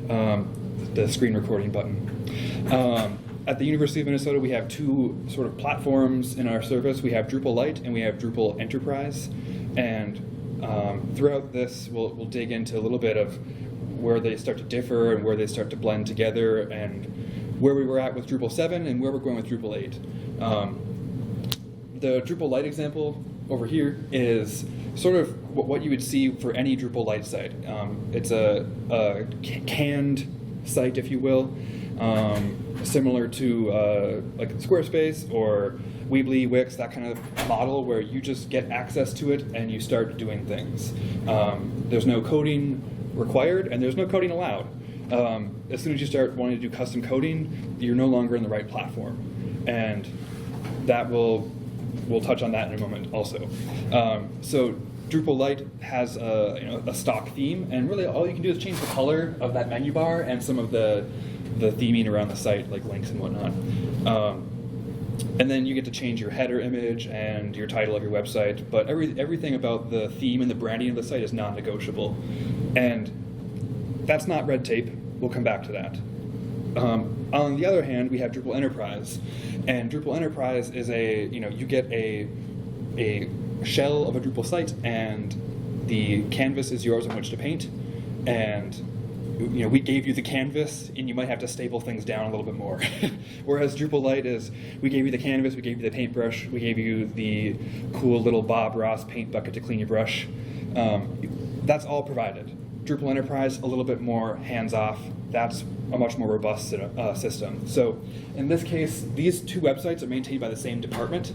the screen recording button. At the University of Minnesota, we have two sort of platforms in our service. We have Drupal Lite and we have Drupal Enterprise. And throughout this, we'll dig into a little bit of where they start to differ and where they start to blend together, and where we were at with Drupal 7 and where we're going with Drupal 8. The Drupal Lite example over here is sort of what you would see for any Drupal Lite site. It's a canned site, if you will, similar to like Squarespace or Weebly, Wix, that kind of model where you just get access to it and you start doing things. There's no coding required and there's no coding allowed. As soon as you start wanting to do custom coding, you're no longer in the right platform. And that we'll touch on that in a moment also. So Drupal Lite has a stock theme, and really all you can do is change the color of that menu bar and some of the theming around the site, like links and whatnot. And then you get to change your header image and your title of your website, but everything about the theme and the branding of the site is non-negotiable. And that's not red tape. We'll come back to that. On the other hand, we have Drupal Enterprise, and Drupal Enterprise is you get a shell of a Drupal site, and the canvas is yours on which to paint, and we gave you the canvas, and you might have to staple things down a little bit more. Whereas Drupal Lite is, we gave you the canvas, we gave you the paintbrush, we gave you the cool little Bob Ross paint bucket to clean your brush. That's all provided. Drupal Enterprise, a little bit more hands-off. That's a much more robust system. So in this case, these two websites are maintained by the same department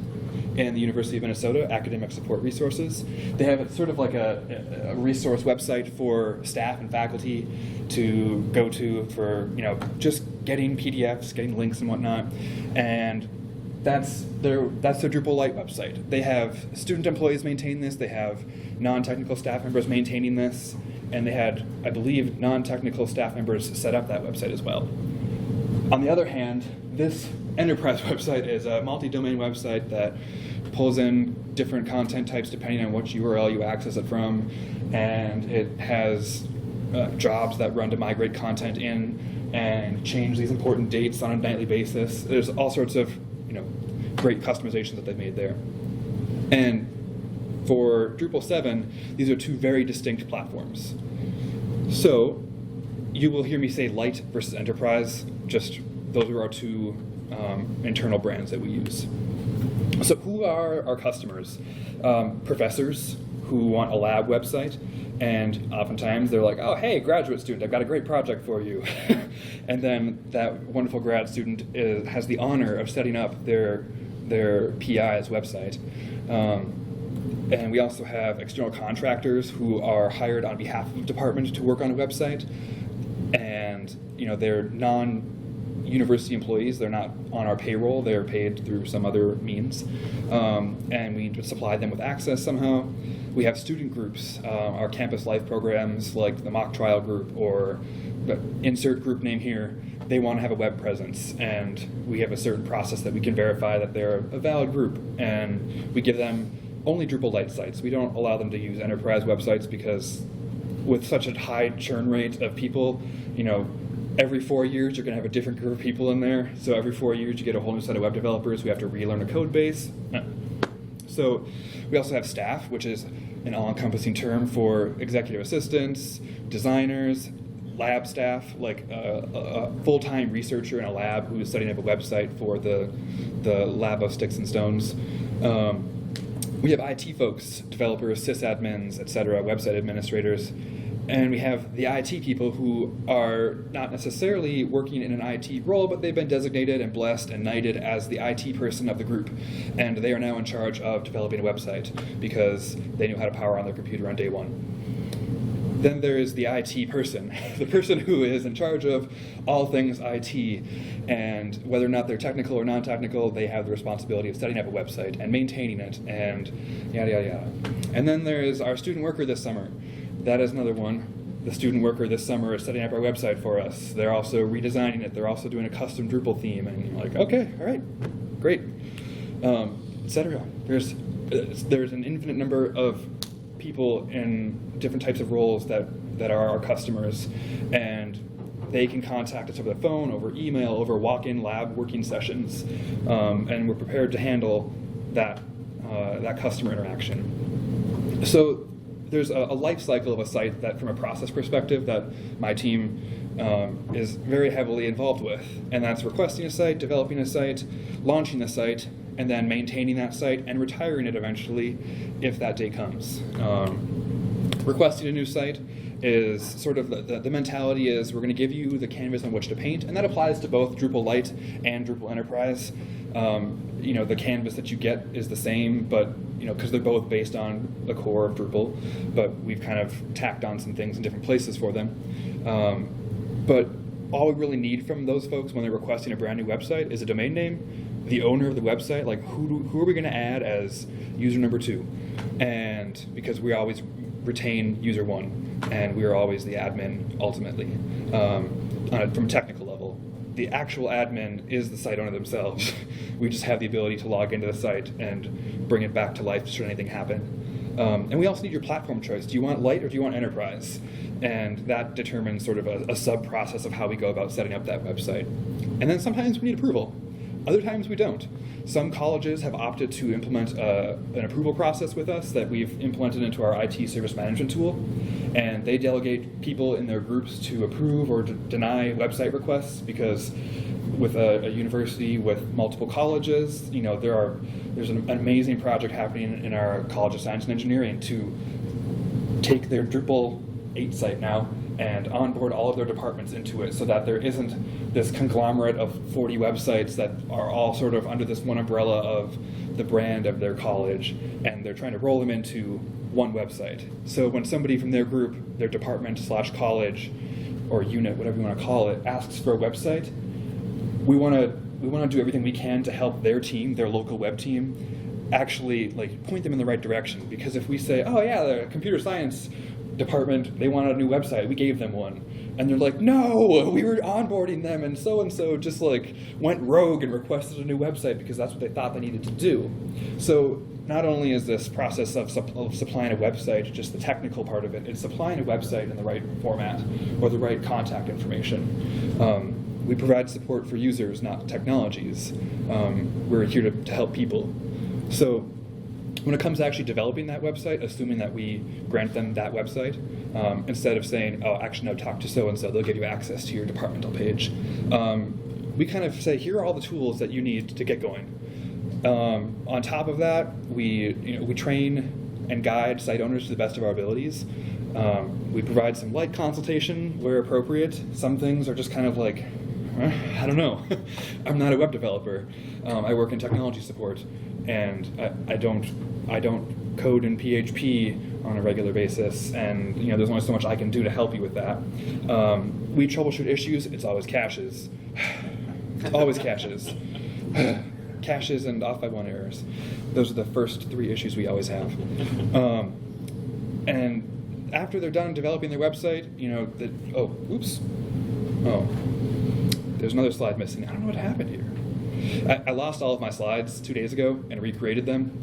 in the University of Minnesota, Academic Support Resources. They have sort of like a resource website for staff and faculty to go to for just getting PDFs, getting links and whatnot. And that's their Drupal Lite website. They have student employees maintain this. They have non-technical staff members maintaining this. And they had, I believe, non-technical staff members set up that website as well. On the other hand, this enterprise website is a multi-domain website that pulls in different content types depending on which URL you access it from, and it has jobs that run to migrate content in and change these important dates on a nightly basis. There's all sorts of great customizations that they've made there. And for Drupal 7, these are two very distinct platforms. So you will hear me say Lite versus Enterprise, just those are our two internal brands that we use. So who are our customers? Professors who want a lab website, and oftentimes they're like, oh, hey, graduate student, I've got a great project for you. And then that wonderful grad student has the honor of setting up their PI's website. And we also have external contractors who are hired on behalf of the department to work on a website. And they're non-university employees. They're not on our payroll. They're paid through some other means. And we supply them with access somehow. We have student groups, our campus life programs like the mock trial group or the insert group name here. They want to have a web presence, and we have a certain process that we can verify that they're a valid group. And we give them only Drupal Lite sites. We don't allow them to use enterprise websites because with such a high churn rate of people, every 4 years you're going to have a different group of people in there. So every 4 years you get a whole new set of web developers who have to relearn a code base. So we also have staff, which is an all-encompassing term for executive assistants, designers, lab staff, like a full-time researcher in a lab who is setting up a website for the lab of sticks and stones. We have IT folks, developers, sysadmins, etc., website administrators, and we have the IT people who are not necessarily working in an IT role, but they've been designated and blessed and knighted as the IT person of the group, and they are now in charge of developing a website because they knew how to power on their computer on day one. Then there is the IT person, the person who is in charge of all things IT, and whether or not they're technical or non-technical, they have the responsibility of setting up a website and maintaining it, and yada, yada, yada. And then there is our student worker this summer. That is another one. The student worker this summer is setting up our website for us. They're also redesigning it. They're also doing a custom Drupal theme, and you're like, okay, all right, great, etc. There's an infinite number of people in different types of roles that are our customers, and they can contact us over the phone, over email, over walk-in lab working sessions, and we're prepared to handle that customer interaction. So there's a life cycle of a site that, from a process perspective, that my team is very heavily involved with, and that's requesting a site, developing a site, launching the site, and then maintaining that site and retiring it eventually if that day comes. Requesting a new site is sort of the mentality is we're going to give you the canvas on which to paint, and that applies to both Drupal Lite and Drupal Enterprise. The canvas that you get is the same, but because they're both based on the core of Drupal, but we've kind of tacked on some things in different places for them. But all we really need from those folks when they're requesting a brand new website is a domain name, the owner of the website, like who are we going to add as user number 2, and because we always retain user 1, and we are always the admin ultimately. From a technical level, the actual admin is the site owner themselves. We just have the ability to log into the site and bring it back to life should anything happen. And we also need your platform choice. Do you want Lite or do you want Enterprise? And that determines sort of a sub-process of how we go about setting up that website. And then sometimes we need approval. Other times we don't. Some colleges have opted to implement an approval process with us that we've implemented into our IT service management tool, and they delegate people in their groups to approve or deny website requests, because with a university with multiple colleges, there's an amazing project happening in our College of Science and Engineering to take their Drupal 8 site now and onboard all of their departments into it so that there isn't this conglomerate of 40 websites that are all sort of under this one umbrella of the brand of their college, and they're trying to roll them into one website. So when somebody from their group, their department/college or unit, whatever you want to call it, asks for a website, we want to do everything we can to help their team, their local web team, actually point them in the right direction. Because if we say, oh yeah, the computer science department, they wanted a new website, we gave them one, and they're like, no, we were onboarding them, and so just went rogue and requested a new website because that's what they thought they needed to do. So not only is this process of supplying a website just the technical part of it, it's supplying a website in the right format or the right contact information. We provide support for users, not technologies. We're here to help people. So when it comes to actually developing that website, assuming that we grant them that website, instead of saying, oh, actually, no, talk to so-and-so, they'll give you access to your departmental page, we kind of say, here are all the tools that you need to get going. On top of that, we train and guide site owners to the best of our abilities. We provide some light consultation where appropriate. Some things are just kind of I don't know. I'm not a web developer. I work in technology support, and I don't code in PHP on a regular basis, and there's only so much I can do to help you with that. We troubleshoot issues. It's always caches. Always caches. Caches and off by one errors. Those are the first 3 issues we always have. And after they're done developing their website, there's another slide missing. I don't know what happened here. I lost all of my slides 2 days ago and recreated them.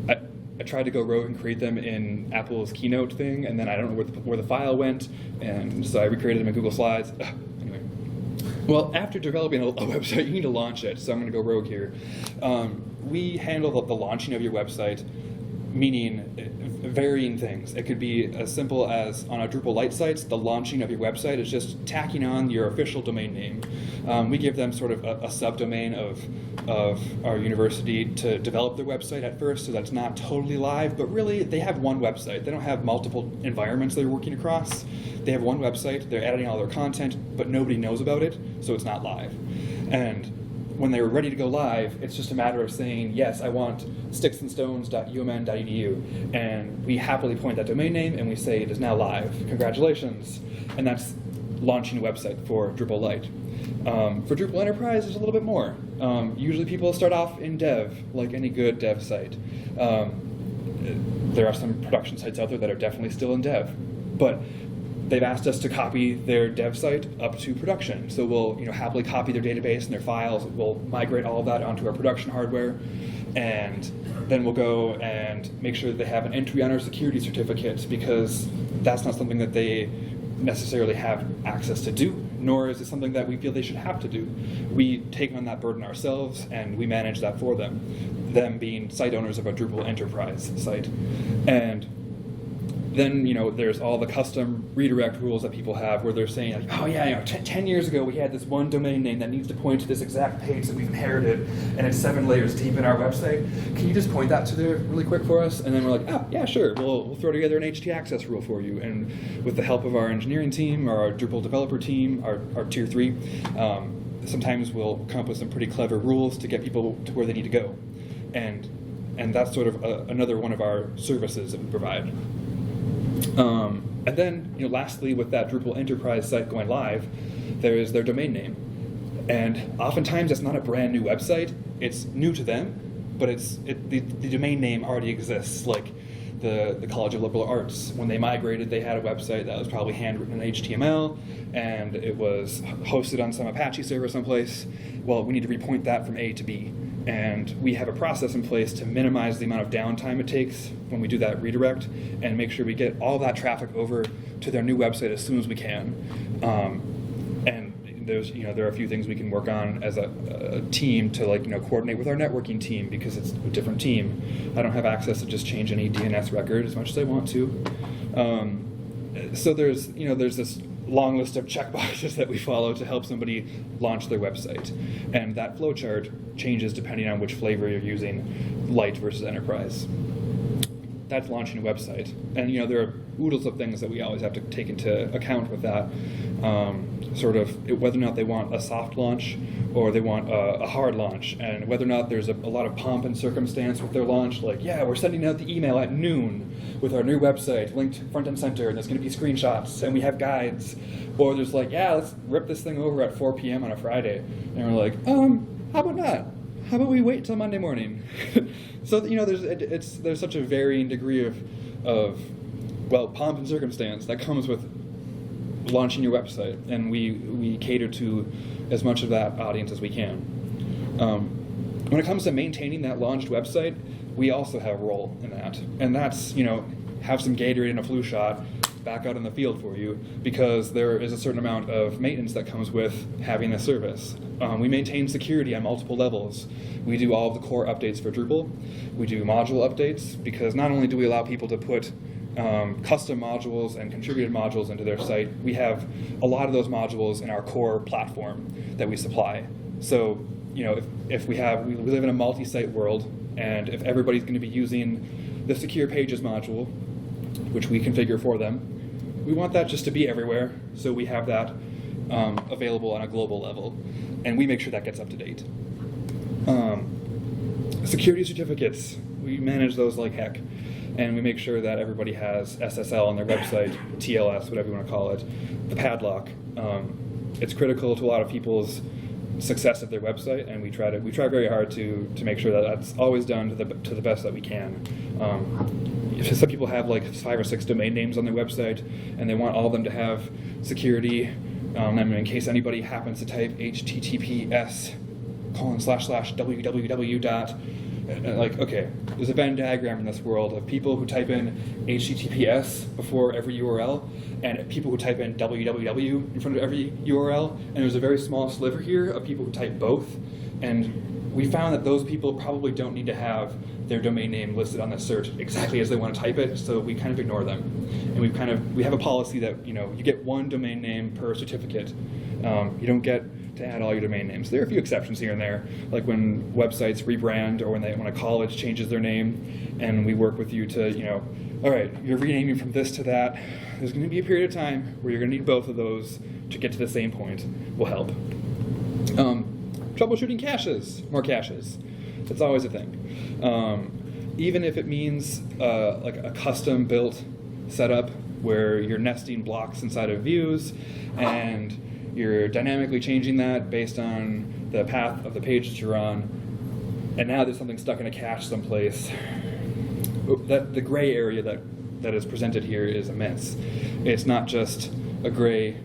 I tried to go rogue and create them in Apple's Keynote thing, and then I don't know where the file went, and so I recreated them in Google Slides. Anyway. Well, after developing a website, you need to launch it, so I'm going to go rogue here. We handle the launching of your website, meaning varying things. It could be as simple as on our Drupal Lite sites, the launching of your website is just tacking on your official domain name. We give them sort of a subdomain of our university to develop their website at first, so that's not totally live, but really they have one website. They don't have multiple environments they're working across. They have one website, they're editing all their content, but nobody knows about it, so it's not live. And when they were ready to go live, it's just a matter of saying, yes, I want sticksandstones.umn.edu, and we happily point that domain name and we say it is now live. Congratulations. And that's launching a website for Drupal Lite. For Drupal Enterprise, there's a little bit more. Usually people start off in dev, like any good dev site. There are some production sites out there that are definitely still in dev, but they've asked us to copy their dev site up to production. So we'll happily copy their database and their files. We'll migrate all of that onto our production hardware, and then we'll go and make sure that they have an entry on our security certificate, because that's not something that they necessarily have access to do. nor is it something that we feel they should have to do. We take on that burden ourselves, and we manage that for them being site owners of a Drupal enterprise site. And then, there's all the custom redirect rules that people have where they're saying, like, oh yeah, 10 years ago we had this one domain name that needs to point to this exact page that we've inherited, and it's 7 layers deep in our website. Can you just point that to there really quick for us? And then we're like, oh yeah, sure, we'll throw together an HT access rule for you. And with the help of our engineering team or our Drupal developer team, our tier 3, sometimes we'll come up with some pretty clever rules to get people to where they need to go. And that's sort of another one of our services that we provide. And then, lastly, with that Drupal enterprise site going live, there is their domain name. And oftentimes it's not a brand new website. It's new to them, but the domain name already exists. Like the College of Liberal Arts, when they migrated, they had a website that was probably handwritten in HTML, and it was hosted on some Apache server someplace. Well, we need to repoint that from A to B. And we have a process in place to minimize the amount of downtime it takes when we do that redirect, and make sure we get all that traffic over to their new website as soon as we can. And there are a few things we can work on as a team to coordinate with our networking team, because it's a different team. I don't have access to just change any DNS record as much as I want to. So there's this long list of checkboxes that we follow to help somebody launch their website. And that flowchart changes depending on which flavor you're using, Lite versus Enterprise. That's launching a website. And there are oodles of things that we always have to take into account with that. Sort of whether or not they want a soft launch or they want a hard launch, and whether or not there's a lot of pomp and circumstance with their launch, like, yeah, we're sending out the email at noon with our new website linked front and center, and there's going to be screenshots, and we have guides. Or there's like, yeah, let's rip this thing over at 4 p.m. on a Friday. And we're like, how about not? How about we wait till Monday morning? So, there's such a varying degree of pomp and circumstance that comes with launching your website, and we cater to as much of that audience as we can. When it comes to maintaining that launched website, we also have a role in that, and that's have some Gatorade and a flu shot back out in the field for you, because there is a certain amount of maintenance that comes with having this service. We maintain security on multiple levels. We do all of the core updates for Drupal. We do module updates, because not only do we allow people to put custom modules and contributed modules into their site, we have a lot of those modules in our core platform that we supply. So, if we live in a multi-site world, and if everybody's going to be using the Secure Pages module, which we configure for them, we want that just to be everywhere, so we have that available on a global level, and we make sure that gets up to date. Security certificates, we manage those like heck. And we make sure that everybody has SSL on their website, TLS, whatever you want to call it, the padlock. It's critical to a lot of people's success of their website, and we try very hard to make sure that that's always done to the best that we can. Some people have like 5 or 6 domain names on their website, and they want all of them to have security. In case anybody happens to type https://www. Okay, there's a Venn diagram in this world of people who type in HTTPS before every URL, and people who type in www in front of every URL, and there's a very small sliver here of people who type both, and we found that those people probably don't need to have their domain name listed on the search exactly as they want to type it, so we kind of ignore them. And we have a policy that you get one domain name per certificate. You don't get to add all your domain names. There are a few exceptions here and there, like when websites rebrand or when a college changes their name, and we work with you to, all right, you're renaming from this to that. There's going to be a period of time where you're going to need both of those to get to the same point. We'll help. Troubleshooting caches, more caches. That's always a thing. Even if it means like a custom-built setup where you're nesting blocks inside of views, and you're dynamically changing that based on the path of the page that you're on, and now there's something stuck in a cache someplace. The gray area that is presented here is immense. It's not just a gray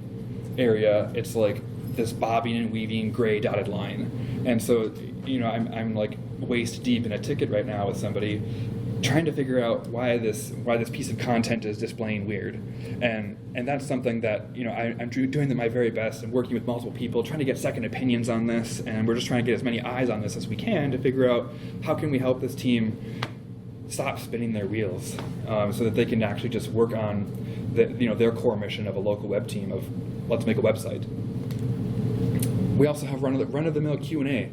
area, it's like this bobbing and weaving gray dotted line. And so, I'm like waist deep in a ticket right now with somebody trying to figure out why this piece of content is displaying weird, and that's something that I'm doing my very best and working with multiple people, trying to get second opinions on this, and we're just trying to get as many eyes on this as we can to figure out how can we help this team stop spinning their wheels, so that they can actually just work on their core mission of a local web team of let's make a website. We also have run-of-the-mill Q&A.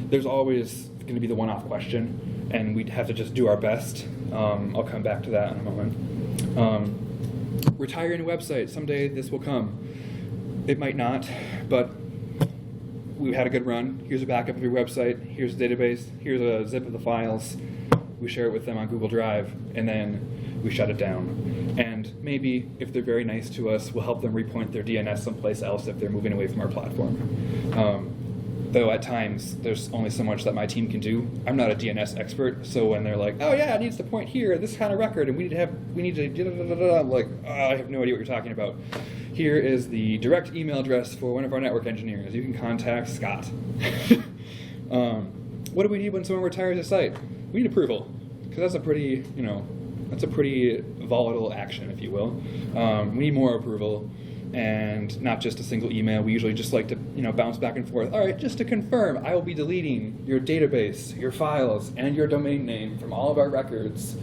There's always going to be the one-off question, and we'd have to just do our best. I'll come back to that in a moment. Retiring a website. Someday this will come. It might not, but we had a good run. Here's a backup of your website. Here's a database. Here's a zip of the files. We share it with them on Google Drive, and then we shut it down. And maybe, if they're very nice to us, we'll help them repoint their DNS someplace else if they're moving away from our platform. Though at times, there's only so much that my team can do. I'm not a DNS expert, so when they're like, oh yeah, it needs to point here, this kind of record, and we need to, I'm like, oh, I have no idea what you're talking about. Here is the direct email address for one of our network engineers. You can contact Scott. What do we need when someone retires a site? We need approval, because that's a pretty, that's a pretty volatile action, if you will. We need more approval, and not just a single email. We usually just like to, bounce back and forth. All right, just to confirm, I will be deleting your database, your files, and your domain name from all of our records,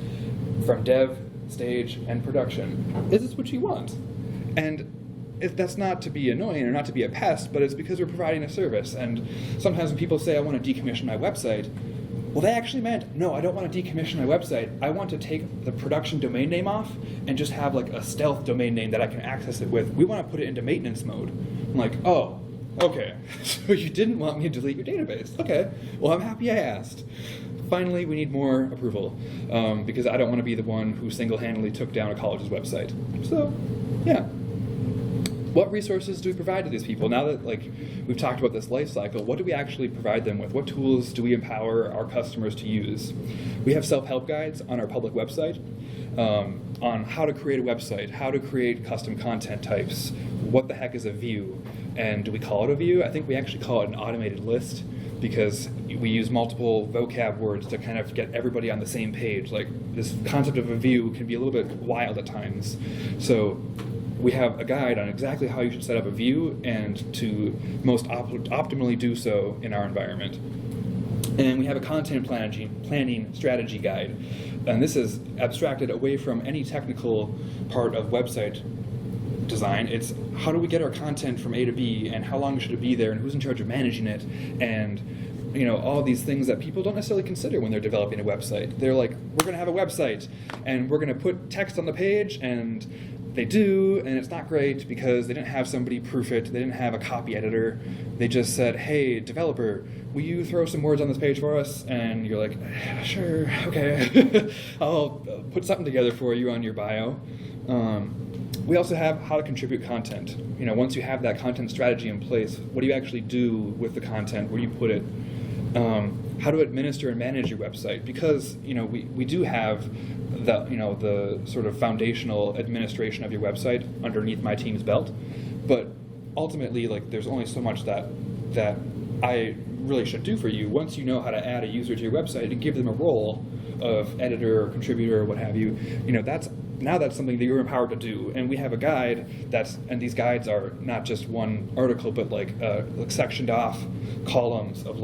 from dev, stage, and production. Is this what you want? And that's not to be annoying or not to be a pest, but it's because we're providing a service. And sometimes when people say, I want to decommission my website, well, they actually meant, no, I don't want to decommission my website. I want to take the production domain name off and just have like a stealth domain name that I can access it with. We want to put it into maintenance mode. I'm like, oh, okay. So you didn't want me to delete your database. Okay, well, I'm happy I asked. Finally, we need more approval, because I don't want to be the one who single-handedly took down a college's website. So, yeah. What resources do we provide to these people? Now that we've talked about this life cycle, what do we actually provide them with? What tools do we empower our customers to use? We have self-help guides on our public website on how to create a website, how to create custom content types, what the heck is a view, and do we call it a view? I think we actually call it an automated list, because we use multiple vocab words to kind of get everybody on the same page. Like, this concept of a view can be a little bit wild at times. So we have a guide on exactly how you should set up a view and to most optimally do so in our environment. And we have a content planning strategy guide. And this is abstracted away from any technical part of website design. It's how do we get our content from A to B, and how long should it be there, and who's in charge of managing it, and all these things that people don't necessarily consider when they're developing a website. They're like, we're going to have a website, and we're going to put text on the page, and they do, and it's not great because they didn't have somebody proof it. They didn't have a copy editor. They just said, hey, developer, will you throw some words on this page for us? And you're like, sure, okay. I'll put something together for you on your bio. We also have how to contribute content. Once you have that content strategy in place, what do you actually do with the content? Where do you put it? How to administer and manage your website, because we do have the sort of foundational administration of your website underneath my team's belt, but ultimately there's only so much that I really should do for you. Once you know how to add a user to your website and give them a role of editor or contributor or what have you, that's something that you're empowered to do. And we have a guide and these guides are not just one article, but like sectioned off columns of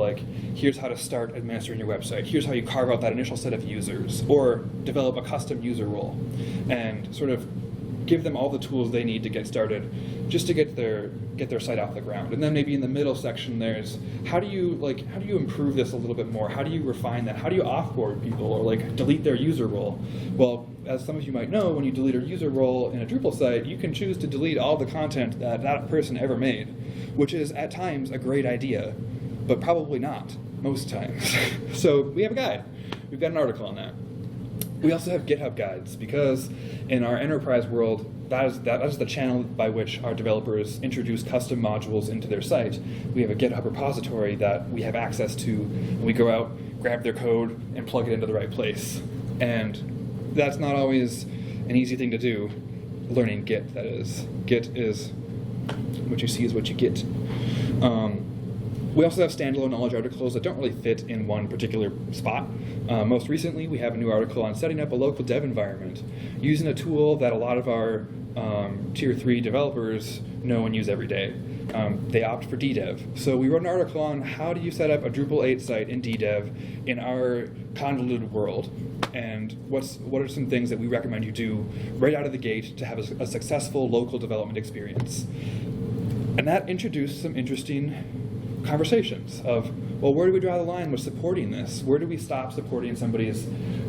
here's how to start administering your website. Here's how you carve out that initial set of users, or develop a custom user role, and sort of give them all the tools they need to get started, just to get their site off the ground. And then maybe in the middle section there's how do you improve this a little bit more? How do you refine that? How do you offboard people or delete their user role? Well, as some of you might know, when you delete a user role in a Drupal site, you can choose to delete all the content that person ever made, which is at times a great idea, but probably not most times. So we have a guide. We've got an article on that. We also have GitHub guides, because in our enterprise world, that is the channel by which our developers introduce custom modules into their site. We have a GitHub repository that we have access to, and we go out, grab their code, and plug it into the right place. And that's not always an easy thing to do, learning Git, that is. Git is what you see is what you get. We also have standalone knowledge articles that don't really fit in one particular spot. Most recently, we have a new article on setting up a local dev environment, using a tool that a lot of our Tier 3 developers know and use every day. They opt for DDev. So we wrote an article on how do you set up a Drupal 8 site in DDev in our convoluted world, and what are some things that we recommend you do right out of the gate to have a successful local development experience. And that introduced some interesting conversations of, well, where do we draw the line with supporting this? Where do we stop supporting somebody's,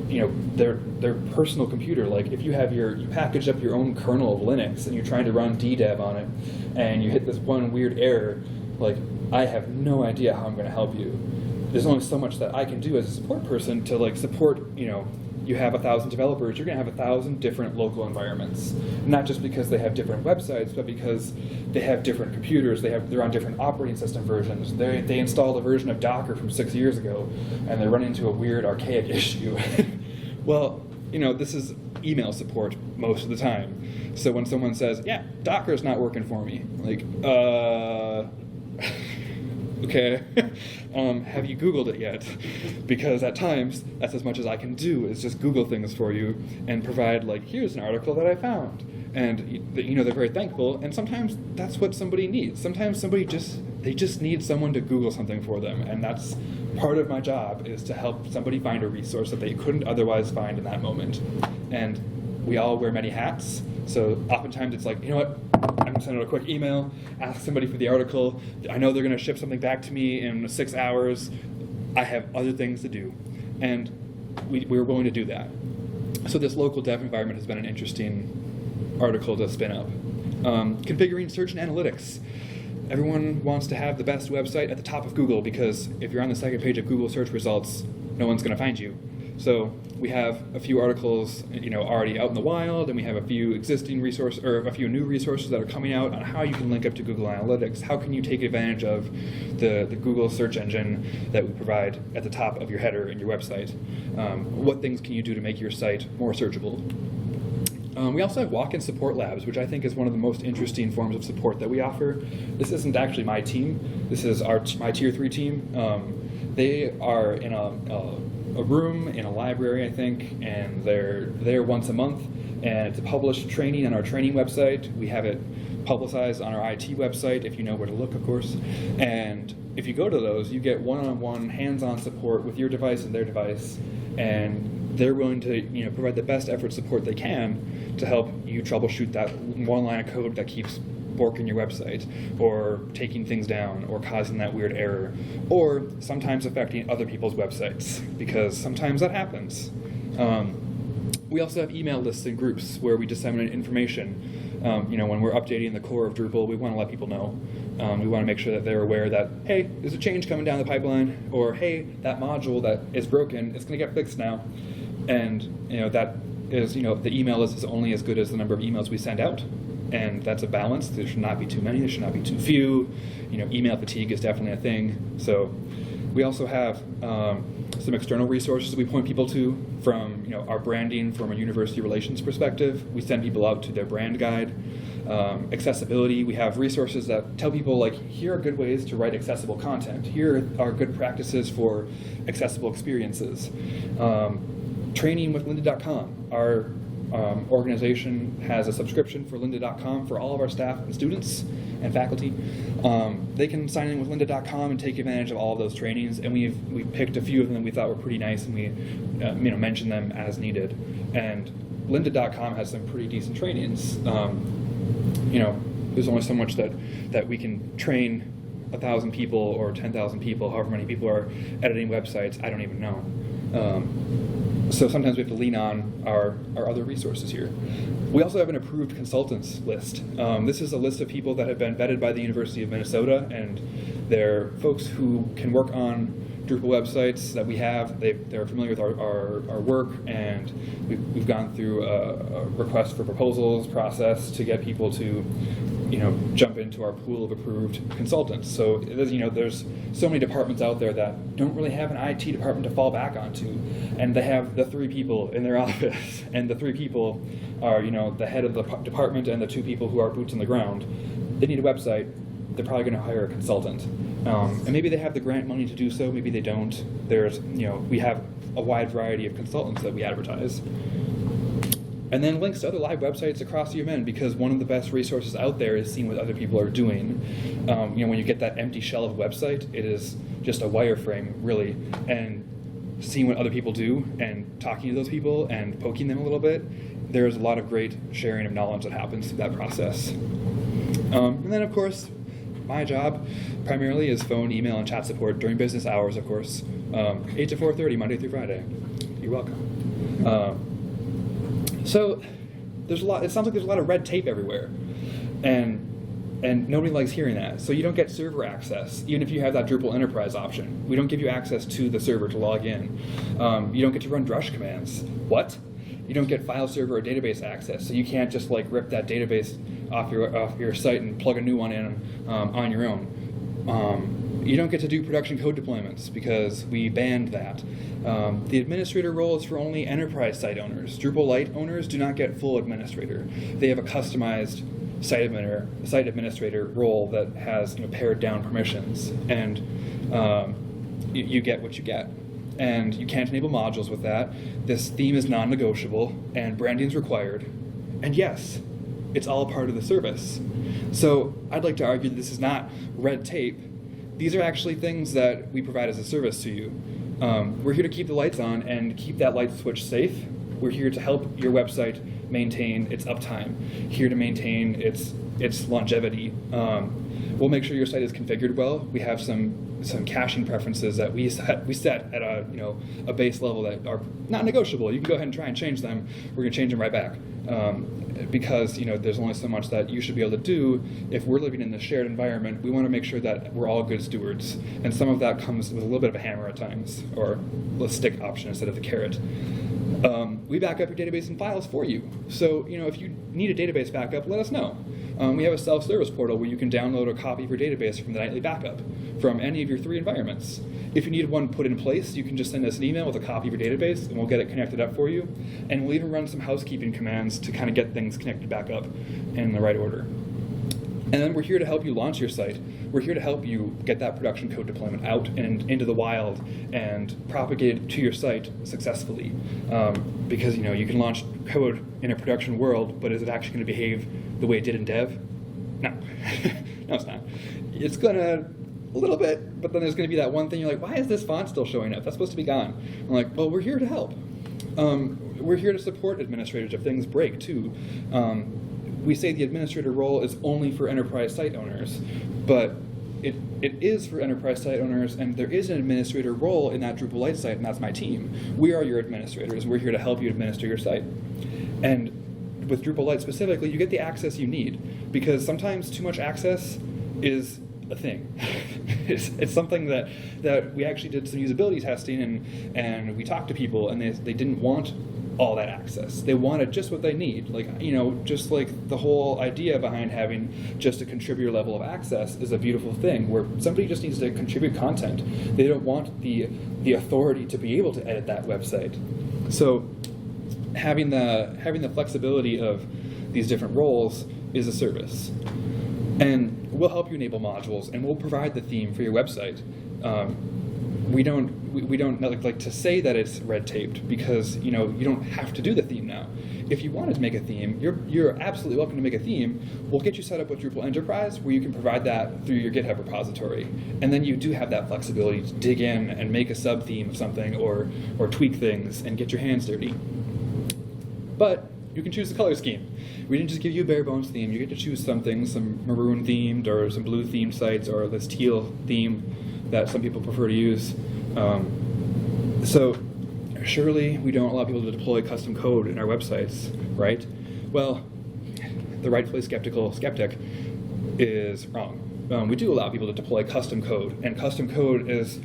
their personal computer? Like if you package up your own kernel of Linux and you're trying to run DDev on it, and you hit this one weird error, like I have no idea how I'm going to help you. There's only so much that I can do as a support person to like support, you have 1,000 developers, you're going to have 1,000 different local environments. Not just because they have different websites, but because they have different computers, they're on different operating system versions. They installed a version of Docker from 6 years ago, and they run into a weird archaic issue. Well, this is email support most of the time. So when someone says, yeah, Docker's not working for me, like, okay, have you Googled it yet? Because at times, that's as much as I can do is just Google things for you and provide, like, here's an article that I found. And, they're very thankful, and sometimes that's what somebody needs. Sometimes somebody just need someone to Google something for them, and that's part of my job, is to help somebody find a resource that they couldn't otherwise find in that moment. And we all wear many hats, so oftentimes it's like, you know what, I'm going to send out a quick email, ask somebody for the article. I know they're going to ship something back to me in 6 hours. I have other things to do. And we're willing to do that. So this local dev environment has been an interesting article to spin up. Configuring search and analytics. Everyone wants to have the best website at the top of Google, because if you're on the second page of Google search results, no one's going to find you. So we have a few articles, already out in the wild, and we have a few existing resources, or a few new resources that are coming out on how you can link up to Google Analytics. How can you take advantage of the Google search engine that we provide at the top of your header in your website? What things can you do to make your site more searchable? We also have walk-in support labs, which I think is one of the most interesting forms of support that we offer. This isn't actually my team. This is my Tier 3 team. They are in a room in a library, I think, and they're there once a month, and it's a published training on our training website. We have it publicized on our IT website, if you know where to look, of course. And if you go to those, you get one-on-one, hands-on support with your device and their device, and they're willing to provide the best effort support they can to help you troubleshoot that one line of code that keeps borking your website, or taking things down, or causing that weird error, or sometimes affecting other people's websites, because sometimes that happens. We also have email lists and groups where we disseminate information. When we're updating the core of Drupal, we want to let people know. We want to make sure that they're aware that, hey, there's a change coming down the pipeline, or hey, that module that is broken, it's going to get fixed now. And that is, the email list is only as good as the number of emails we send out. And that's a balance. There should not be too many, there should not be too few. Email fatigue is definitely a thing. So we also have some external resources we point people to from our branding, from a university relations perspective. We send people out to their brand guide. Accessibility, we have resources that tell people, like, here are good ways to write accessible content. Here are good practices for accessible experiences. Training with lynda.com. Our organization has a subscription for lynda.com for all of our staff and students and faculty. They can sign in with lynda.com and take advantage of all of those trainings, and we picked a few of them that we thought were pretty nice, and we mentioned them as needed. And lynda.com has some pretty decent trainings. There's only so much that we can train 1,000 people or 10,000 people, however many people are editing websites, I don't even know. So sometimes we have to lean on our other resources here. We also have an approved consultants list. This is a list of people that have been vetted by the University of Minnesota, and they're folks who can work on Drupal websites that we have. They're familiar with our work, and we've gone through a request for proposals process to get people to jump into our pool of approved consultants. So there's so many departments out there that don't really have an IT department to fall back onto, and they have the 3 people in their office, and the 3 people are the head of the department and the 2 people who are boots on the ground. They need a website. they're probably going to hire a consultant. And maybe they have the grant money to do so, maybe they don't. We have a wide variety of consultants that we advertise. And then links to other live websites across UMN, because one of the best resources out there is seeing what other people are doing. When you get that empty shell of a website, it is just a wireframe, really. And seeing what other people do and talking to those people and poking them a little bit, there's a lot of great sharing of knowledge that happens through that process. And then, of course, my job primarily is phone, email, and chat support during business hours, of course, 8 to 4:30, Monday through Friday. You're welcome. So there's a lot. It sounds like there's a lot of red tape everywhere, and nobody likes hearing that. So you don't get server access, even if you have that Drupal Enterprise option. We don't give you access to the server to log in. You don't get to run drush commands. What? You don't get file server or database access, so you can't just rip that database off your site and plug a new one in on your own. You don't get to do production code deployments because we banned that. The administrator role is for only enterprise site owners. Drupal Lite owners do not get full administrator. They have a customized site administrator role that has pared down permissions, and you get what you get. And you can't enable modules with that. This theme is non-negotiable, and branding is required. And yes, it's all part of the service. So I'd like to argue that this is not red tape. These are actually things that we provide as a service to you. We're here to keep the lights on and keep that light switch safe. We're here to help your website maintain its uptime, here to maintain its longevity. We'll make sure your site is configured well. We have some caching preferences that we set at a base level that are not negotiable. You can go ahead and try and change them. We're going to change them right back. Because there's only so much that you should be able to do. If we're living in this shared environment, we want to make sure that we're all good stewards. And some of that comes with a little bit of a hammer at times, or the stick option instead of the carrot. We back up your database and files for you. So if you need a database backup, let us know. We have a self-service portal where you can download a copy of your database from the nightly backup from any of your 3 environments. If you need one put in place, you can just send us an email with a copy of your database, and we'll get it connected up for you. And we'll even run some housekeeping commands to kind of get things connected back up in the right order. And then we're here to help you launch your site. We're here to help you get that production code deployment out and into the wild and propagate it to your site successfully. Because you can launch code in a production world, but is it actually going to behave the way it did in dev? No. No, it's not. It's going to a little bit, but then there's going to be that one thing you're like, why is this font still showing up? That's supposed to be gone. I'm like, well, we're here to help. We're here to support administrators if things break, too. We say the administrator role is only for enterprise site owners, but it is for enterprise site owners, and there is an administrator role in that Drupal Lite site, and that's my team. We are your administrators. We're here to help you administer your site. And with Drupal Lite specifically, you get the access you need, because sometimes too much access is a thing. It's something that we actually did some usability testing, and we talked to people, and they didn't want all that access. They wanted just what they need. Just like the whole idea behind having just a contributor level of access is a beautiful thing, where somebody just needs to contribute content. They don't want the authority to be able to edit that website. So having the flexibility of these different roles is a service. And we'll help you enable modules, and we'll provide the theme for your website. We don't like to say that it's red taped, because you don't have to do the theme now. If you wanted to make a theme, you're absolutely welcome to make a theme. We'll get you set up with Drupal Enterprise, where you can provide that through your GitHub repository, and then you do have that flexibility to dig in and make a sub theme of something, or tweak things and get your hands dirty. But you can choose the color scheme. We didn't just give you a bare bones theme. You get to choose something, some maroon themed or some blue themed sites, or this teal theme that some people prefer to use. So surely we don't allow people to deploy custom code in our websites, right? Well, the rightfully skeptical skeptic is wrong. We do allow people to deploy custom code, and custom code is,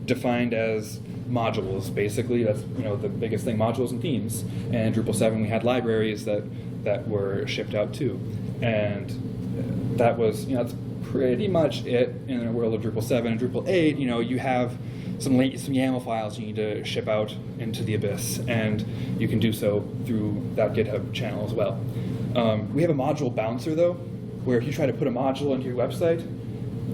defined as modules, basically. That's the biggest thing, modules and themes. And Drupal 7, we had libraries that were shipped out too. And that was, that's pretty much it in the world of Drupal 7. And Drupal 8, you have some YAML files you need to ship out into the abyss, and you can do so through that GitHub channel as well. We have a module bouncer though, where if you try to put a module into your website,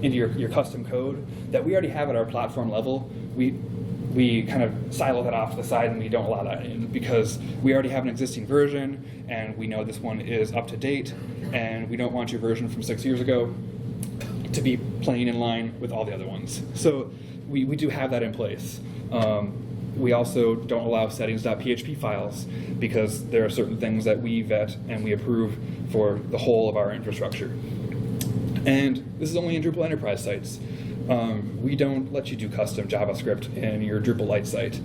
into your custom code that we already have at our platform level, we kind of silo that off to the side and we don't allow that in because we already have an existing version and we know this one is up to date and we don't want your version from 6 years ago to be playing in line with all the other ones. So we do have that in place. We also don't allow settings.php files because there are certain things that we vet and we approve for the whole of our infrastructure. And this is only in Drupal Enterprise sites. We don't let you do custom JavaScript in your Drupal Lite site.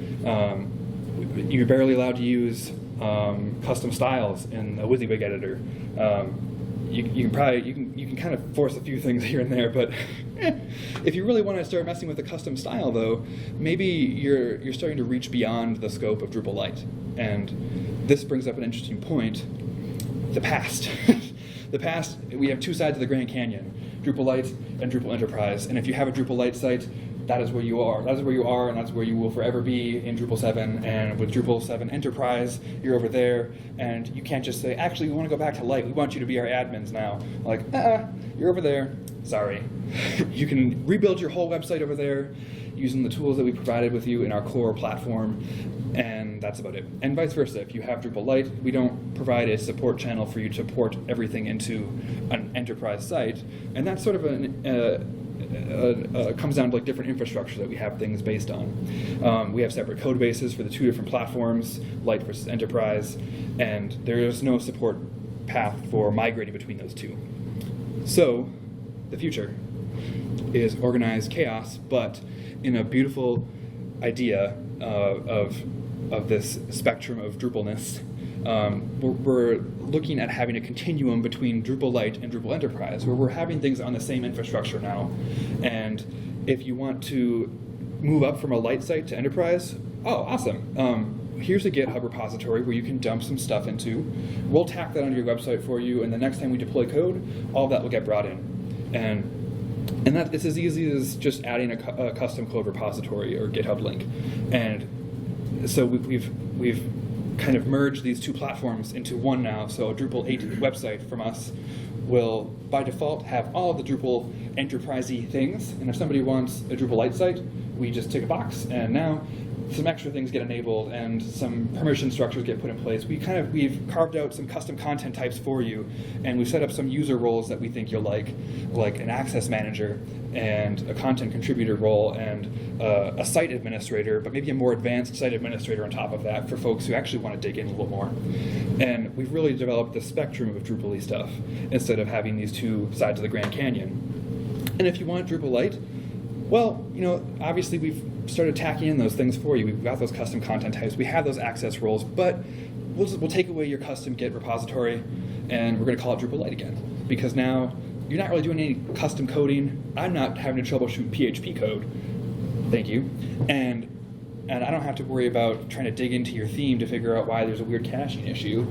You're barely allowed to use custom styles in a WYSIWYG editor. You can kind of force a few things here and there, but if you really want to start messing with a custom style, though, maybe you're starting to reach beyond the scope of Drupal Lite. And this brings up an interesting point: the past. The past, we have two sides of the Grand Canyon: Drupal Lite and Drupal Enterprise. And if you have a Drupal Lite site, that is where you are. That is where you are, and that's where you will forever be in Drupal 7. And with Drupal 7 Enterprise, you're over there, and you can't just say, actually, we want to go back to Lite. We want you to be our admins now. Like, you're over there. Sorry. You can rebuild your whole website over there using the tools that we provided with you in our core platform, and that's about it. And vice versa. If you have Drupal Lite, we don't provide a support channel for you to port everything into an enterprise site, and that's sort of comes down to like different infrastructure that we have things based on. We have separate code bases for the two different platforms, Lite versus Enterprise, and there is no support path for migrating between those two. So the future is organized chaos, but in a beautiful idea of this spectrum of Drupalness. We're looking at having a continuum between Drupal Lite and Drupal Enterprise, where we're having things on the same infrastructure now. And if you want to move up from a Lite site to Enterprise, oh, awesome. Here's a GitHub repository where you can dump some stuff into. We'll tack that onto your website for you, and the next time we deploy code, all of that will get brought in. And that it's as easy as just adding a custom code repository or GitHub link. And so we've kind of merged these two platforms into one now. So a Drupal 8 website from us will, by default, have all of the Drupal enterprise-y things. And if somebody wants a Drupal Lite site, we just tick a box. And now some extra things get enabled and some permission structures get put in place. We've carved out some custom content types for you, and we've set up some user roles that we think you'll like an access manager and a content contributor role and a site administrator, but maybe a more advanced site administrator on top of that for folks who actually want to dig in a little more. And we've really developed the spectrum of Drupal-y stuff instead of having these two sides of the Grand Canyon. And if you want Drupal Lite, well, obviously we've started tacking in those things for you. We've got those custom content types. We have those access roles, but we'll take away your custom Git repository, and we're going to call it Drupal Lite again, because now you're not really doing any custom coding. I'm not having to troubleshoot PHP code. Thank you. And I don't have to worry about trying to dig into your theme to figure out why there's a weird caching issue.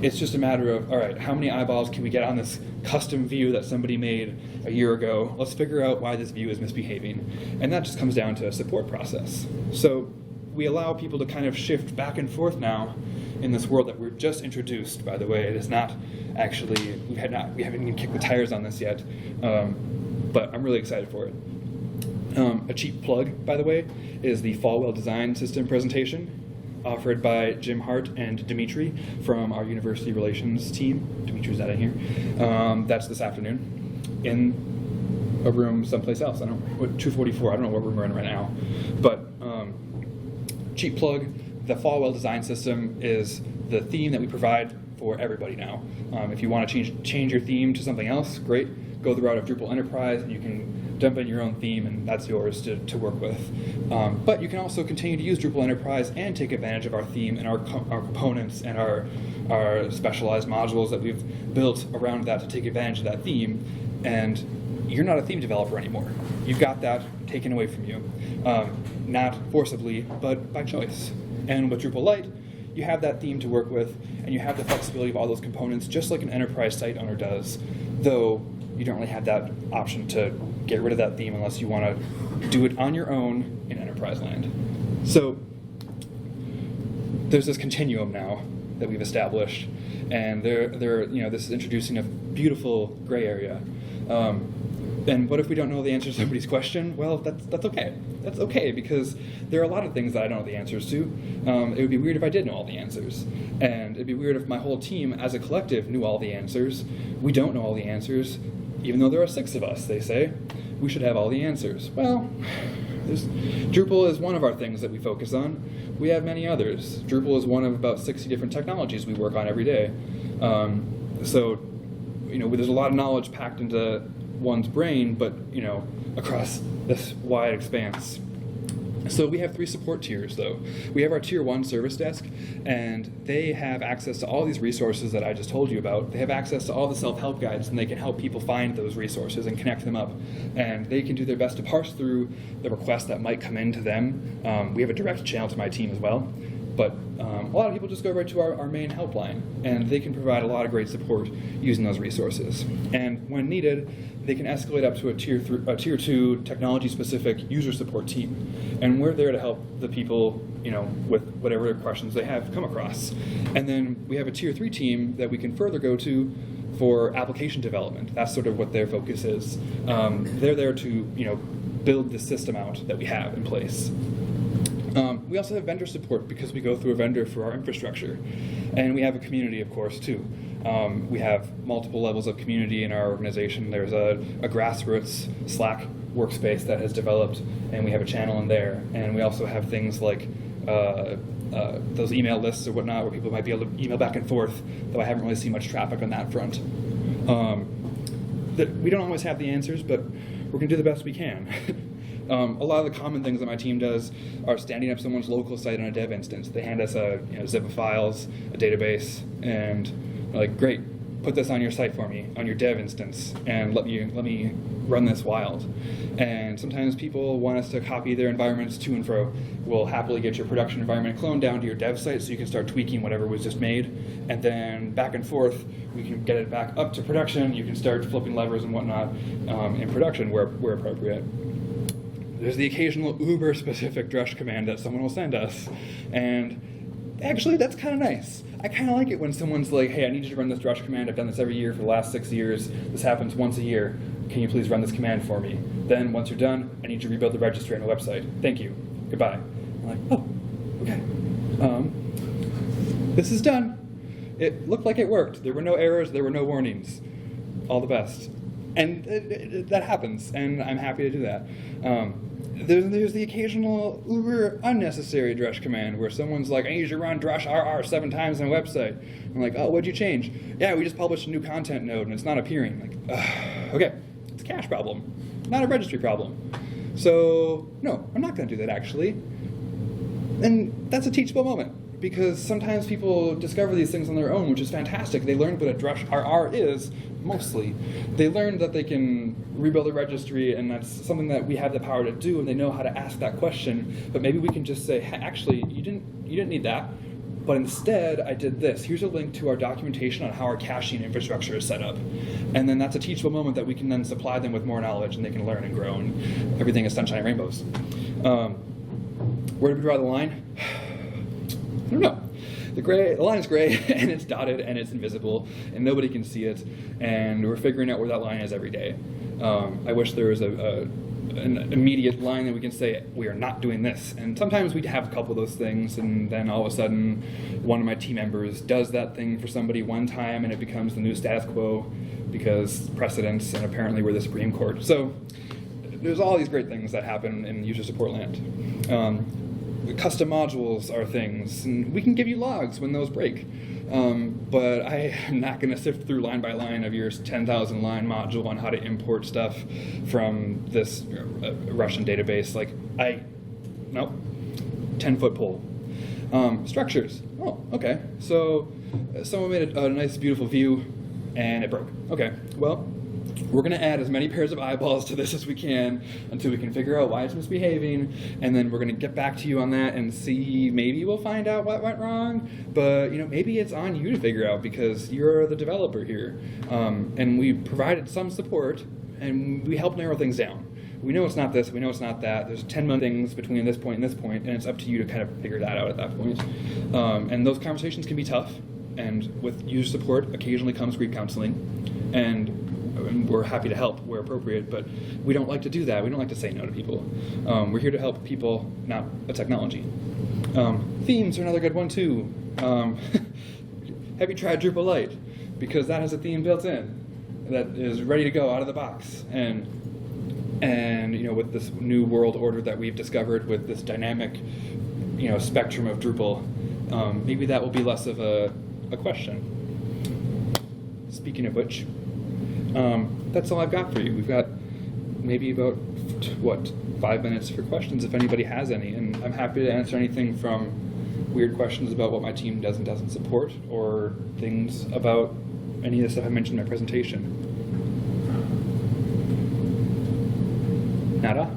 It's just a matter of, all right, how many eyeballs can we get on this custom view that somebody made a year ago? Let's figure out why this view is misbehaving. And that just comes down to a support process. So we allow people to kind of shift back and forth now in this world that we're just introduced, by the way. It is not actually, we haven't even kicked the tires on this yet, but I'm really excited for it. A cheap plug, by the way, is the Falwell Design System presentation offered by Jim Hart and Dimitri from our university relations team. Dimitri's not in here. That's this afternoon in a room someplace else. 244. I don't know what room we're in right now. But cheap plug, the Falwell Design System is the theme that we provide for everybody now. If you want to change your theme to something else, great. Go the route of Drupal Enterprise, and you can dump in your own theme, and that's yours to work with. But you can also continue to use Drupal Enterprise and take advantage of our theme and our components and our specialized modules that we've built around that to take advantage of that theme. And you're not a theme developer anymore. You've got that taken away from you, not forcibly, but by choice. And with Drupal Lite, you have that theme to work with, and you have the flexibility of all those components, just like an enterprise site owner does, though you don't really have that option to get rid of that theme unless you want to do it on your own in enterprise land. So there's this continuum now that we've established, and this is introducing a beautiful gray area. And what if we don't know the answer to somebody's question? Well, that's okay. That's okay, because there are a lot of things that I don't know the answers to. It would be weird if I did know all the answers. And it'd be weird if my whole team, as a collective, knew all the answers. We don't know all the answers. Even though there are 6 of us, they say, we should have all the answers. Well, Drupal is one of our things that we focus on. We have many others. Drupal is one of about 60 different technologies we work on every day. So, there's a lot of knowledge packed into one's brain, but across this wide expanse. So we have 3 support tiers, though. We have our tier 1 service desk, and they have access to all these resources that I just told you about. They have access to all the self-help guides, and they can help people find those resources and connect them up. And they can do their best to parse through the requests that might come into them. We have a direct channel to my team as well. But a lot of people just go right to our main helpline, and they can provide a lot of great support using those resources. And when needed, they can escalate up to a tier 2 technology-specific user support team. And we're there to help the people, with whatever questions they have come across. And then we have a tier 3 team that we can further go to for application development. That's sort of what their focus is. They're there to, build the system out that we have in place. We also have vendor support because we go through a vendor for our infrastructure. And we have a community, of course, too. We have multiple levels of community in our organization. There's a grassroots Slack workspace that has developed, and we have a channel in there. And we also have things like those email lists or whatnot where people might be able to email back and forth, though I haven't really seen much traffic on that front. We don't always have the answers, but we're going to do the best we can. A lot of the common things that my team does are standing up someone's local site on a dev instance. They hand us a zip of files, a database, and they're like, great, put this on your site for me, on your dev instance, and let me run this wild. And sometimes people want us to copy their environments to and fro. We'll happily get your production environment cloned down to your dev site so you can start tweaking whatever was just made. And then back and forth, we can get it back up to production. You can start flipping levers and whatnot in production where appropriate. There's the occasional Uber-specific drush command that someone will send us. And actually, that's kind of nice. I kind of like it when someone's like, hey, I need you to run this drush command. I've done this every year for the last 6 years. This happens once a year. Can you please run this command for me? Then, once you're done, I need you to rebuild the registry on the website. Thank you. Goodbye. I'm like, oh, okay. This is done. It looked like it worked. There were no errors. There were no warnings. All the best. And that happens, and I'm happy to do that. There's the occasional uber unnecessary drush command where someone's like, I need you to run drush RR 7 times on a website. I'm like, oh, what'd you change? Yeah, we just published a new content node and it's not appearing. Like, okay, it's a cache problem, not a registry problem. So, no, I'm not going to do that actually. And that's a teachable moment, because sometimes people discover these things on their own, which is fantastic. They learn what a drush RR is, mostly. They learn that they can rebuild a registry, and that's something that we have the power to do, and they know how to ask that question. But maybe we can just say, hey, actually, you didn't need that, but instead I did this. Here's a link to our documentation on how our caching infrastructure is set up. And then that's a teachable moment that we can then supply them with more knowledge, and they can learn and grow, and everything is sunshine and rainbows. Where do we draw the line? I don't know. The line is gray, and it's dotted, and it's invisible, and nobody can see it, and we're figuring out where that line is every day. I wish there was an immediate line that we can say, we are not doing this. And sometimes we have a couple of those things, and then all of a sudden, one of my team members does that thing for somebody one time, and it becomes the new status quo, because precedents, and apparently we're the Supreme Court. So there's all these great things that happen in user support land. Custom modules are things, and we can give you logs when those break. But I am not going to sift through line by line of your 10,000 line module on how to import stuff from this Russian database. Like, nope, 10-foot pole. Structures. Oh, okay. So someone made a nice, beautiful view, and it broke. Okay, well, we're going to add as many pairs of eyeballs to this as we can until we can figure out why it's misbehaving, and then we're going to get back to you on that and see, maybe we'll find out what went wrong, but maybe it's on you to figure out because you're the developer here. And we provided some support, and we helped narrow things down. We know it's not this, we know it's not that. There's 10 million things between this point and this point, and it's up to you to kind of figure that out at that point. And those conversations can be tough. and with user support occasionally comes grief counseling, and we're happy to help where appropriate, but we don't like to do that. We don't like to say no to people. We're here to help people, not a technology. Themes are another good one too. Have you tried Drupal Lite? Because that has a theme built in that is ready to go out of the box. And with this new world order that we've discovered with this dynamic, spectrum of Drupal, maybe that will be less of a question. Speaking of which, that's all I've got for you. We've got maybe about 5 minutes for questions if anybody has any, and I'm happy to answer anything from weird questions about what my team does and doesn't support, or things about any of the stuff I mentioned in my presentation. Nada?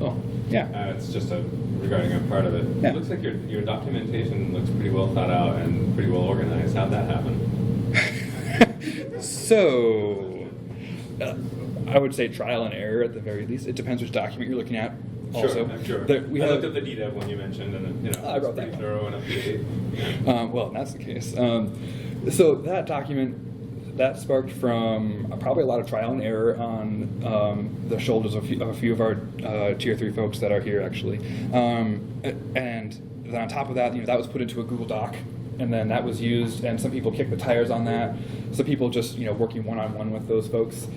Oh, yeah. It's just regarding a part of it. Yeah. It looks like your documentation looks pretty well thought out and pretty well organized. How'd that happen? So, I would say trial and error at the very least. It depends which document you're looking at. Also, I'm sure. I looked at the DDEV one you mentioned, and I wrote that pretty thorough and up to date. Well, that's the case. So that document, that sparked from probably a lot of trial and error on the shoulders of a few of our tier 3 folks that are here actually, and then on top of that, that was put into a Google Doc. And then that was used, and some people kicked the tires on that. Some people just, working one-on-one with those folks.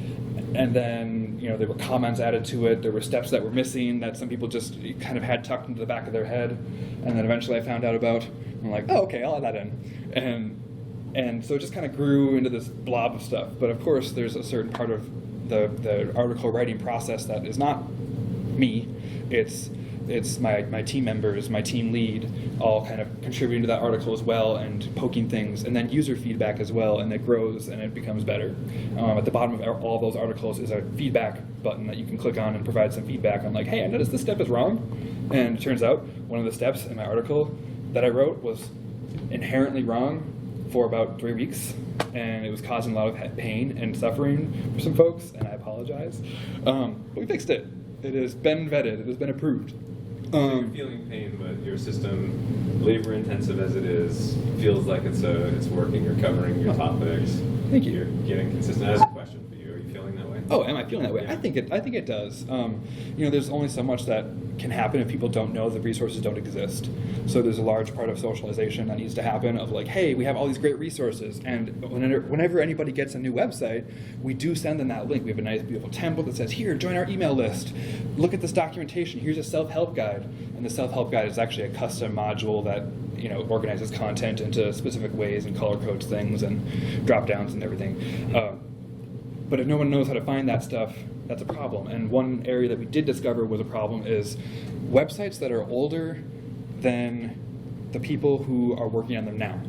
And then, there were comments added to it. There were steps that were missing that some people just kind of had tucked into the back of their head. And then eventually I found out about. I'm like, oh, okay, I'll add that in. And so it just kind of grew into this blob of stuff. But of course, there's a certain part of the article writing process that is not me. It's my team members, my team lead, all kind of contributing to that article as well and poking things, and then user feedback as well, and it grows and it becomes better. At the bottom of all those articles is a feedback button that you can click on and provide some feedback on, like, hey, I noticed this step is wrong. And it turns out one of the steps in my article that I wrote was inherently wrong for about 3 weeks, and it was causing a lot of pain and suffering for some folks, and I apologize. But we fixed it. It has been vetted. It has been approved. You're feeling pain, but your system, labor intensive as it is, feels like it's working. You're covering your topics. Thank you. You're getting consistent. As a question for you, are you feeling that way? Oh, am I feeling that way? Yeah. I think it does. There's only so much that can happen if people don't know the resources don't exist. So there's a large part of socialization that needs to happen of like, hey, we have all these great resources, and whenever anybody gets a new website, we do send them that link. We have a nice, beautiful template that says, here, join our email list. Look at this documentation. Here's a self-help guide. And the self-help guide is actually a custom module that organizes content into specific ways and color codes things and drop downs and everything. But if no one knows how to find that stuff, that's a problem. And one area that we did discover was a problem is websites that are older than the people who are working on them now,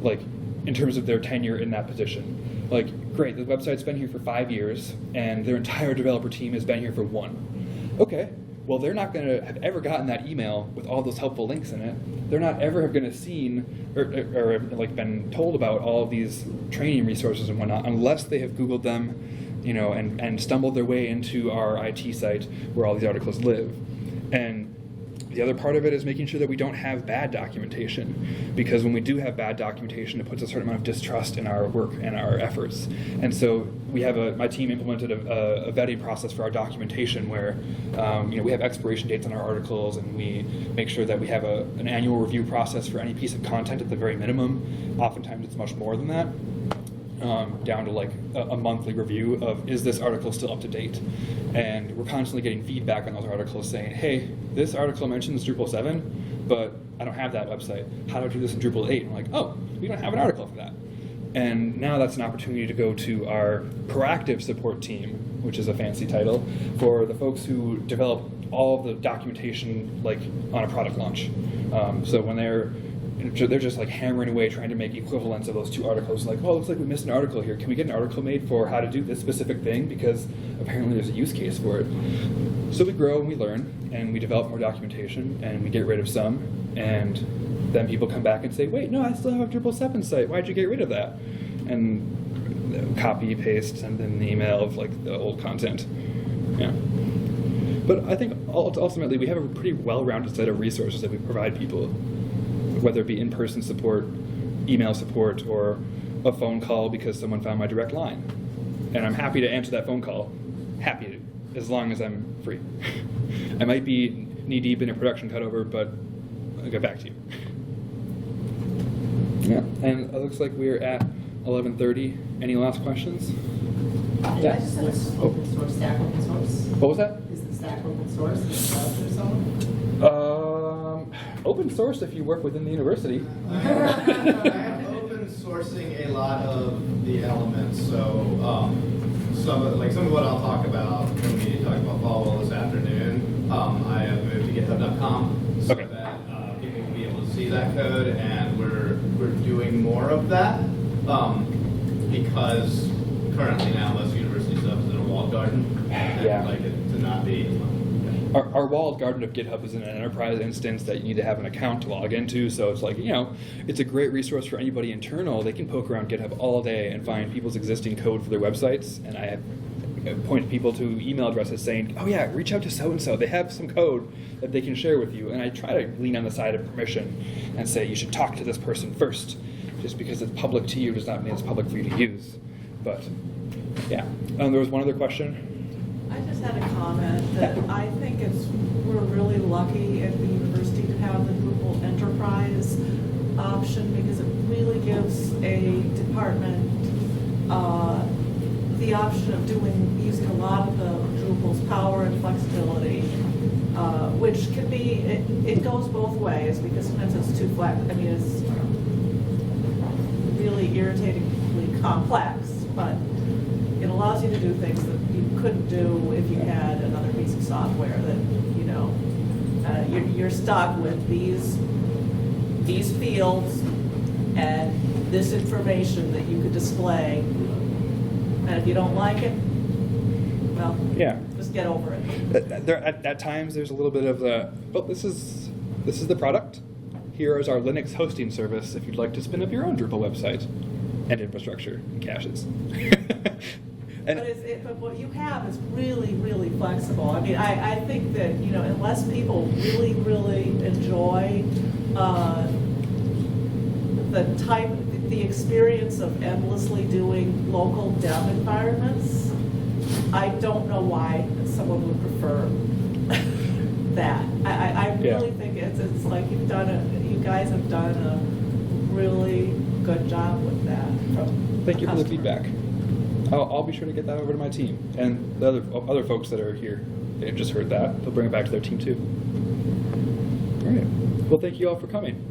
like in terms of their tenure in that position. Like, great, the website's been here for 5 years and their entire developer team has been here for 1. Okay, well, they're not going to have ever gotten that email with all those helpful links in it. They're not ever going to have seen or been told about all of these training resources and whatnot unless they have Googled them, and stumbled their way into our IT site where all these articles live. And the other part of it is making sure that we don't have bad documentation, because when we do have bad documentation, it puts a certain amount of distrust in our work and our efforts. And so we have my team implemented a vetting process for our documentation where we have expiration dates on our articles, and we make sure that we have an annual review process for any piece of content at the very minimum. Oftentimes it's much more than that. Down to like a monthly review of, is this article still up to date? And we're constantly getting feedback on those articles saying, hey, this article mentions Drupal 7, but I don't have that website. How do I do this in Drupal 8? And I'm like, oh, we don't have an article for that. And now that's an opportunity to go to our proactive support team, which is a fancy title, for the folks who develop all of the documentation like on a product launch. So when they're just like hammering away trying to make equivalents of those 2 articles, like, well, it looks like we missed an article here. Can we get an article made for how to do this specific thing? Because apparently there's a use case for it. So we grow and we learn, and we develop more documentation, and we get rid of some, and then people come back and say, wait, no, I still have a Drupal 7 site. Why'd you get rid of that? And copy, paste, send in the email of like the old content. Yeah. But I think ultimately we have a pretty well-rounded set of resources that we provide people. whether it be in-person support, email support, or a phone call because someone found my direct line. And I'm happy to answer that phone call, happy to, as long as I'm free. I might be knee-deep in a production cutover, but I'll get back to you. Yeah, and it looks like we're at 11:30. Any last questions? Yeah, I just said open source, stack open source. What was that? Is the stack open source? Is it out there somewhere? Open source if you work within the university. I am open sourcing a lot of the elements, so some of what I'll talk about when we talk about Volvo this afternoon, I have moved to GitHub.com so Okay. that people will be able to see that code, and we're doing more of that because currently now most university stuff is in a walled garden, and Yeah. I'd like it to not be. Our walled garden of GitHub is in an enterprise instance that you need to have an account to log into, so it's like, it's a great resource for anybody internal. They can poke around GitHub all day and find people's existing code for their websites, and I have point people to email addresses saying, oh yeah, reach out to so-and-so. They have some code that they can share with you, and I try to lean on the side of permission and say, you should talk to this person first. Just because it's public to you does not mean it's public for you to use. But, yeah. There was one other question. I just had a comment that I think we're really lucky at the university to have the Drupal Enterprise option because it really gives a department the option of using a lot of the Drupal's power and flexibility, which can be, it goes both ways because sometimes it's too flex. I mean, it's really irritatingly complex, but it allows you to do things that you couldn't do if you had another piece of software that, you're stuck with these fields and this information that you could display. And if you don't like it, well, Yeah. just get over it. At times, there's a little bit of the, this is the product. Here is our Linux hosting service if you'd like to spin up your own Drupal website and infrastructure and caches. But what you have is really, really flexible. I mean, I think that, unless people really, really enjoy the experience of endlessly doing local dev environments, I don't know why someone would prefer that. I really think it's like you guys have done a really good job with that. Thank you for the feedback. I'll be sure to get that over to my team and the other folks that are here. They just heard that. They'll bring it back to their team too. All right. Well, thank you all for coming.